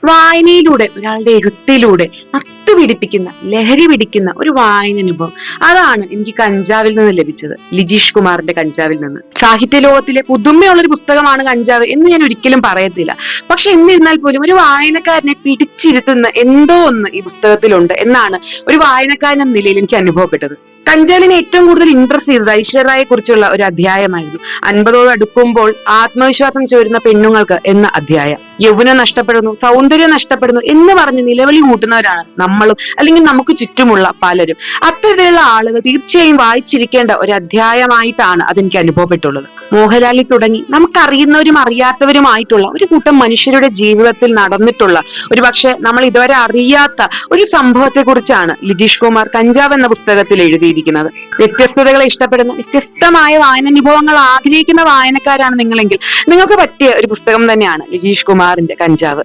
വായനയിലൂടെ, ഒരാളുടെ എഴുത്തിലൂടെ പിടിപ്പിക്കുന്ന, ലഹരി പിടിക്കുന്ന ഒരു വായന അനുഭവം, അതാണ് എനിക്ക് കഞ്ചാവിൽ നിന്ന് ലഭിച്ചത്. ലിജീഷ് കുമാറിന്റെ കഞ്ചാവിൽ നിന്ന്. സാഹിത്യ ലോകത്തിലെ പുതുമയുള്ള ഒരു പുസ്തകമാണ് കഞ്ചാവ് എന്ന് ഞാൻ ഒരിക്കലും പറയത്തില്ല. പക്ഷെ എന്നിരുന്നാൽ പോലും ഒരു വായനക്കാരനെ പിടിച്ചിരുത്തുന്ന എന്തോ ഒന്ന് ഈ പുസ്തകത്തിലുണ്ട് എന്നാണ് ഒരു വായനക്കാരൻ എന്ന നിലയിൽ എനിക്ക് അനുഭവപ്പെട്ടത്. കഞ്ചാലിനെ ഏറ്റവും കൂടുതൽ ഇംപ്രസ് ചെയ്തത് ഐശ്വര്യയെ കുറിച്ചുള്ള ഒരു അധ്യായമായിരുന്നു. 50ഓട് അടുക്കുമ്പോൾ ആത്മവിശ്വാസം ചോരുന്ന പെണ്ണുങ്ങൾക്ക് എന്ന അധ്യായം. യൗവനം നഷ്ടപ്പെടുന്നു, സൗന്ദര്യം നഷ്ടപ്പെടുന്നു എന്ന് പറഞ്ഞ് നിലവിളി കൂട്ടുന്നവരാണ് നമ്മളും, അല്ലെങ്കിൽ നമുക്ക് ചുറ്റുമുള്ള പലരും. അത്തരത്തിലുള്ള ആളുകൾ തീർച്ചയായും വായിച്ചിരിക്കേണ്ട ഒരു അധ്യായമായിട്ടാണ് അതെനിക്ക് അനുഭവപ്പെട്ടുള്ളത്. മോഹൻലാലിൽ തുടങ്ങി നമുക്കറിയുന്നവരും അറിയാത്തവരുമായിട്ടുള്ള ഒരു കൂട്ടം മനുഷ്യരുടെ ജീവിതത്തിൽ നടന്നിട്ടുള്ള, ഒരു പക്ഷെ നമ്മൾ ഇതുവരെ അറിയാത്ത ഒരു സംഭവത്തെ കുറിച്ചാണ് ലിജീഷ് കുമാർ കഞ്ചാവ് എന്ന പുസ്തകത്തിൽ എഴുതിയിരിക്കുന്നത്. വ്യത്യസ്തതകളെ ഇഷ്ടപ്പെടുന്ന, വ്യത്യസ്തമായ വായനാനുഭവങ്ങൾ ആഗ്രഹിക്കുന്ന വായനക്കാരാണ് നിങ്ങളെങ്കിൽ നിങ്ങൾക്ക് പറ്റിയ ഒരു പുസ്തകം തന്നെയാണ് ലിജീഷ് കുമാറിന്റെ കഞ്ചാവ്.